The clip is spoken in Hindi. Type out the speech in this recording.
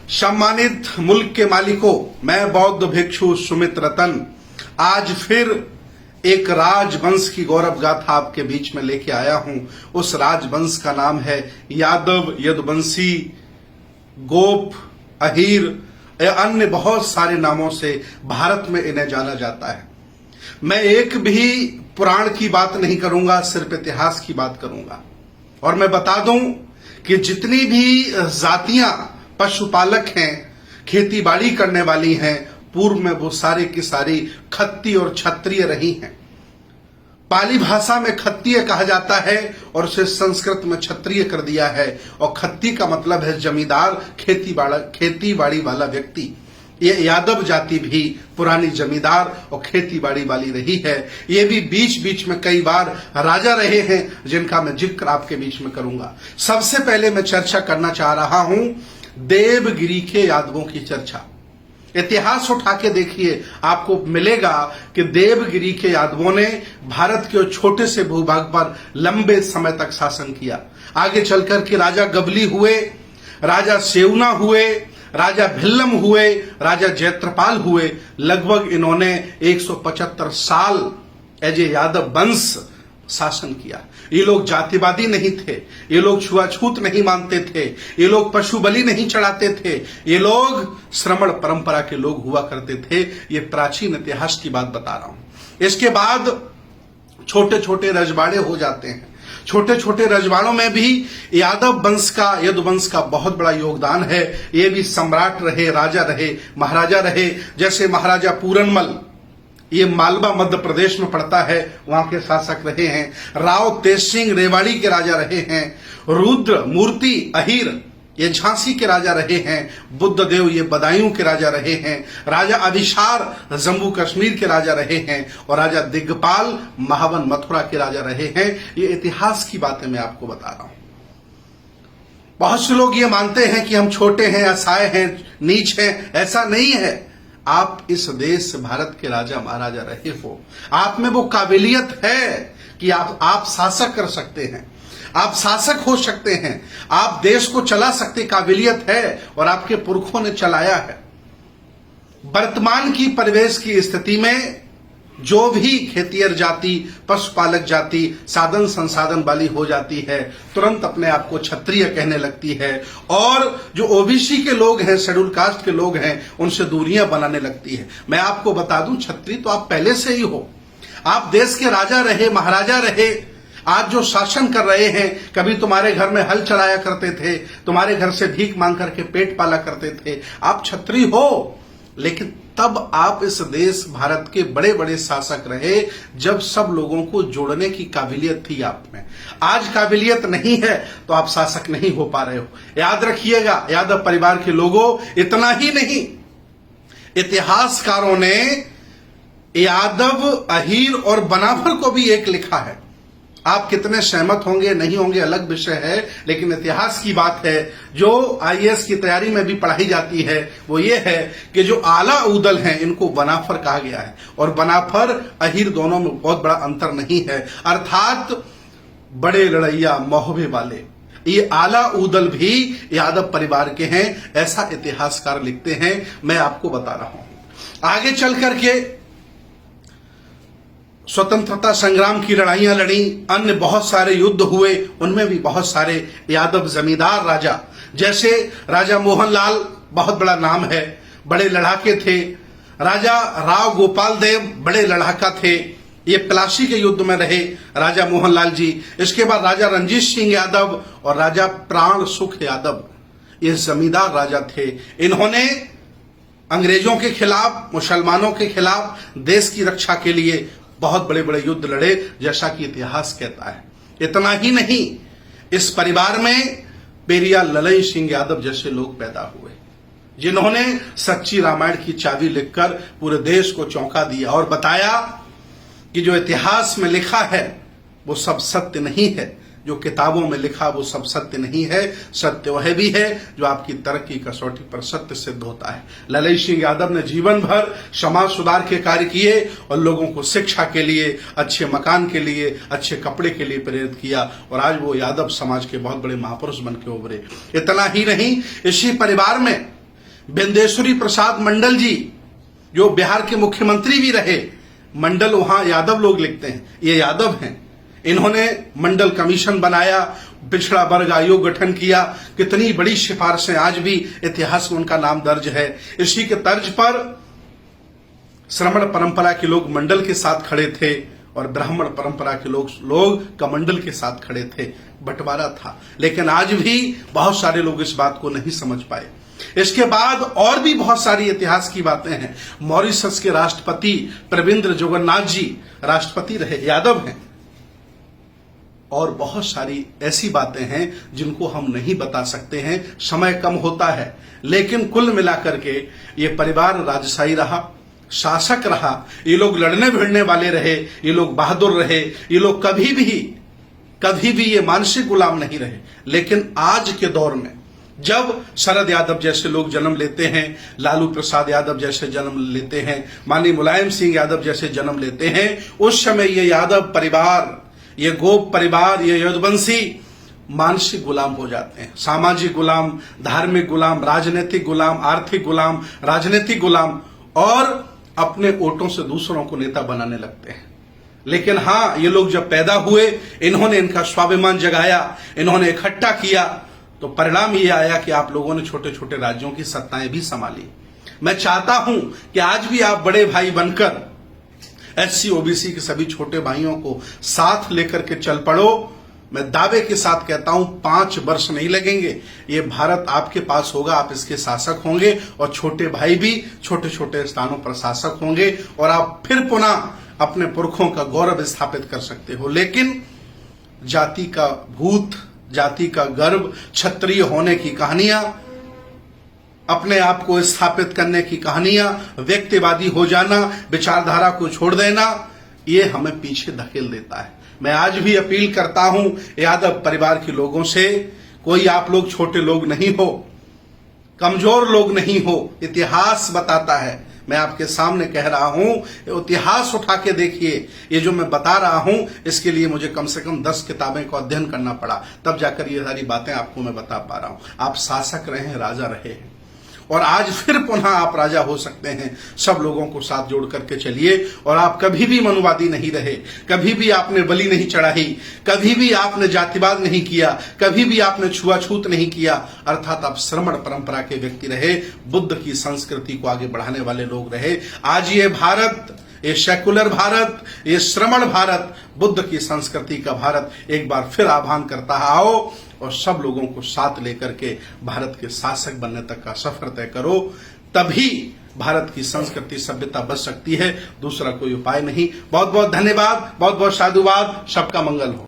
सम्मानित मुल्क के मालिकों, मैं बौद्ध भिक्षु सुमित रतन आज फिर एक राजवंश की गौरव गाथा आपके बीच में लेके आया हूं। उस राजवंश का नाम है यादव, यदुवंशी, गोप, अहीर या अन्य बहुत सारे नामों से भारत में इन्हें जाना जाता है। मैं एक भी पुराण की बात नहीं करूंगा, सिर्फ इतिहास की बात करूंगा। और मैं बता दूं कि जितनी भी जातियां पशुपालक हैं, खेतीबाड़ी करने वाली हैं, पूर्व में वो सारी की सारी खत्ती और क्षत्रिय रही हैं। पाली भाषा में खत्तीय कहा जाता है और उसे संस्कृत में क्षत्रिय कर दिया है। और खत्ती का मतलब है जमींदार, खेतीबाड़ी वाला व्यक्ति। ये यादव जाति भी पुरानी जमींदार और खेतीबाड़ी वाली रही है। ये भी बीच बीच में कई बार राजा रहे हैं, जिनका मैं जिक्र आपके बीच में करूंगा। सबसे पहले मैं चर्चा करना चाह रहा हूं देवगिरी के यादवों की चर्चा। इतिहास उठा के देखिए, आपको मिलेगा कि देवगिरी के यादवों ने भारत के छोटे से भूभाग पर लंबे समय तक शासन किया। आगे चलकर के राजा गबली हुए, राजा सेवना हुए, राजा भिल्लम हुए, राजा जैत्रपाल हुए। लगभग इन्होंने 175 साल एज ए यादव वंश शासन किया। ये लोग जातिवादी नहीं थे, ये लोग छुआछूत नहीं मानते थे, ये लोग पशु बलि नहीं चढ़ाते थे, ये लोग श्रमण परंपरा के लोग हुआ करते थे। ये प्राचीन इतिहास की बात बता रहा हूं। इसके बाद छोटे छोटे रजवाड़े हो जाते हैं। छोटे छोटे रजवाड़ों में भी यादव वंश का, यदुवंश का बहुत बड़ा योगदान है। ये भी सम्राट रहे, राजा रहे, महाराजा रहे। जैसे महाराजा पूरनमल, ये मालवा मध्य प्रदेश में पड़ता है, वहां के शासक रहे हैं। राव तेज सिंह रेवाड़ी के राजा रहे हैं। रुद्र मूर्ति अहीर ये झांसी के राजा रहे हैं। बुद्धदेव ये बदायूं के राजा रहे हैं। राजा अभिसार जम्मू कश्मीर के राजा रहे हैं। और राजा दिग्गपाल महावन मथुरा के राजा रहे हैं। ये इतिहास की बातें मैं आपको बता रहा हूं। बहुत से लोग ये मानते हैं कि हम छोटे हैं, असहाय हैं, नीच हैं। ऐसा नहीं है। आप इस देश भारत के राजा महाराजा रहे हो, आप में वो काबिलियत है कि आप शासक कर सकते हैं, आप शासक हो सकते हैं, आप देश को चला सकते काबिलियत है और आपके पुरखों ने चलाया है। वर्तमान की परिवेश की स्थिति में जो भी खेतियर जाति, पशुपालक जाति साधन संसाधन वाली हो जाती है, तुरंत अपने आप को क्षत्रिय कहने लगती है। और जो ओबीसी के लोग हैं, शेड्यूल कास्ट के लोग हैं, उनसे दूरियां बनाने लगती है। मैं आपको बता दूं, क्षत्रिय तो आप पहले से ही हो। आप देश के राजा रहे, महाराजा रहे। आज जो शासन कर रहे हैं, कभी तुम्हारे घर में हल चलाया करते थे, तुम्हारे घर से भीख मांग करके पेट पाला करते थे। आप क्षत्रिय हो, लेकिन तब आप इस देश भारत के बड़े बड़े शासक रहे, जब सब लोगों को जोड़ने की काबिलियत थी आप में। आज काबिलियत नहीं है तो आप शासक नहीं हो पा रहे हो। याद रखिएगा यादव परिवार के लोगों, इतना ही नहीं, इतिहासकारों ने यादव, अहीर और बनाफर को भी एक लिखा है। आप कितने सहमत होंगे नहीं होंगे अलग विषय है, लेकिन इतिहास की बात है जो आईएएस की तैयारी में भी पढ़ाई जाती है, वो ये है कि जो आला उदल हैं, इनको बनाफर कहा गया है। और बनाफर अहीर दोनों में बहुत बड़ा अंतर नहीं है, अर्थात बड़े लड़ैया मोहबे वाले। ये आला उदल भी यादव परिवार के हैं, ऐसा इतिहासकार लिखते हैं। मैं आपको बता रहा हूं। आगे चल करके स्वतंत्रता संग्राम की लड़ाइयां लड़ी, अन्य बहुत सारे युद्ध हुए, उनमें भी बहुत सारे यादव जमींदार राजा, जैसे राजा मोहनलाल, बहुत बड़ा नाम है, बड़े लड़ाके थे। राजा राव गोपाल देव बड़े लड़ाका थे, ये प्लासी के युद्ध में रहे राजा मोहनलाल जी। इसके बाद राजा रंजीत सिंह यादव और राजा प्राण सुख यादव, ये जमींदार राजा थे। इन्होंने अंग्रेजों के खिलाफ, मुसलमानों के खिलाफ देश की रक्षा के लिए बहुत बड़े बड़े युद्ध लड़े, जैसा कि इतिहास कहता है। इतना ही नहीं, इस परिवार में पेरियार ललई सिंह यादव जैसे लोग पैदा हुए, जिन्होंने सच्ची रामायण की चाबी लिखकर पूरे देश को चौंका दिया और बताया कि जो इतिहास में लिखा है वो सब सत्य नहीं है, जो किताबों में लिखा वो सब सत्य नहीं है। सत्य वह भी है जो आपकी तर्क की कसौटी पर सत्य सिद्ध होता है। ललई सिंह यादव ने जीवन भर समाज सुधार के कार्य किए और लोगों को शिक्षा के लिए, अच्छे मकान के लिए, अच्छे कपड़े के लिए प्रेरित किया और आज वो यादव समाज के बहुत बड़े महापुरुष बन के उभरे। इतना ही नहीं, इसी परिवार में बिंदेश्वरी प्रसाद मंडल जी जो बिहार के मुख्यमंत्री भी रहे, मंडल वहां यादव लोग लिखते हैं, ये यादव हैं। इन्होंने मंडल कमीशन बनाया, पिछड़ा वर्ग आयोग गठन किया, कितनी बड़ी सिफारिशें आज भी इतिहास में उनका नाम दर्ज है। इसी के तर्ज पर श्रमण परंपरा के लोग मंडल के साथ खड़े थे और ब्राह्मण परंपरा के लोग कमंडल के साथ खड़े थे। बंटवारा था, लेकिन आज भी बहुत सारे लोग इस बात को नहीं समझ पाए। इसके बाद और भी बहुत सारी इतिहास की बातें हैं। मॉरिशस के राष्ट्रपति प्रविंद्र जगन्नाथ जी राष्ट्रपति रहे, यादव हैं। और बहुत सारी ऐसी बातें हैं जिनको हम नहीं बता सकते हैं, समय कम होता है। लेकिन कुल मिलाकर के ये परिवार राजशाही रहा, शासक रहा, ये लोग लड़ने भिड़ने वाले रहे, ये लोग बहादुर रहे, ये लोग कभी भी ये मानसिक गुलाम नहीं रहे। लेकिन आज के दौर में जब शरद यादव जैसे लोग जन्म लेते हैं, लालू प्रसाद यादव जैसे जन्म लेते हैं, माननीय मुलायम सिंह यादव जैसे जन्म लेते हैं, उस समय ये यादव परिवार, ये गोप परिवार, ये यदुवंशी मानसिक गुलाम हो जाते हैं। सामाजिक गुलाम, धार्मिक गुलाम, राजनीतिक गुलाम, आर्थिक गुलाम, राजनीतिक गुलाम, और अपने वोटों से दूसरों को नेता बनाने लगते हैं। लेकिन हाँ, ये लोग जब पैदा हुए, इन्होंने इनका स्वाभिमान जगाया, इन्होंने इकट्ठा किया, तो परिणाम ये आया कि आप लोगों ने छोटे छोटे राज्यों की सत्ताएं भी संभाली। मैं चाहता हूं कि आज भी आप बड़े भाई बनकर एससी ओबीसी के सभी छोटे भाइयों को साथ लेकर के चल पड़ो। मैं दावे के साथ कहता हूं 5 वर्ष नहीं लगेंगे, ये भारत आपके पास होगा, आप इसके शासक होंगे, और छोटे भाई भी छोटे छोटे स्थानों पर शासक होंगे, और आप फिर पुनः अपने पुरखों का गौरव स्थापित कर सकते हो। लेकिन जाति का भूत, जाति का गर्व, क्षत्रिय होने की कहानियां, अपने आप को स्थापित करने की कहानियां, व्यक्तिवादी हो जाना, विचारधारा को छोड़ देना, ये हमें पीछे धकेल देता है। मैं आज भी अपील करता हूं यादव परिवार के लोगों से, कोई आप लोग छोटे लोग नहीं हो, कमजोर लोग नहीं हो, इतिहास बताता है। मैं आपके सामने कह रहा हूं, इतिहास उठा के देखिए। ये जो मैं बता रहा हूं, इसके लिए मुझे कम से कम 10 किताबें का अध्ययन करना पड़ा, तब जाकर ये सारी बातें आपको मैं बता पा रहा हूं। आप शासक रहे हैं, राजा रहे हैं, और आज फिर पुनः आप राजा हो सकते हैं। सब लोगों को साथ जोड़ करके चलिए, और आप कभी भी मनुवादी नहीं रहे, कभी भी आपने बलि नहीं चढ़ाई, कभी भी आपने जातिवाद नहीं किया, कभी भी आपने छुआछूत नहीं किया। अर्थात आप श्रमण परंपरा के व्यक्ति रहे, बुद्ध की संस्कृति को आगे बढ़ाने वाले लोग रहे। आज ये भारत, ये सेकुलर भारत, ये श्रमण भारत, बुद्ध की संस्कृति का भारत एक बार फिर आह्वान करता है, आओ और सब लोगों को साथ लेकर के भारत के शासक बनने तक का सफर तय करो। तभी भारत की संस्कृति सभ्यता बच सकती है, दूसरा कोई उपाय नहीं। बहुत बहुत धन्यवाद, बहुत बहुत साधुवाद, सबका मंगल हो।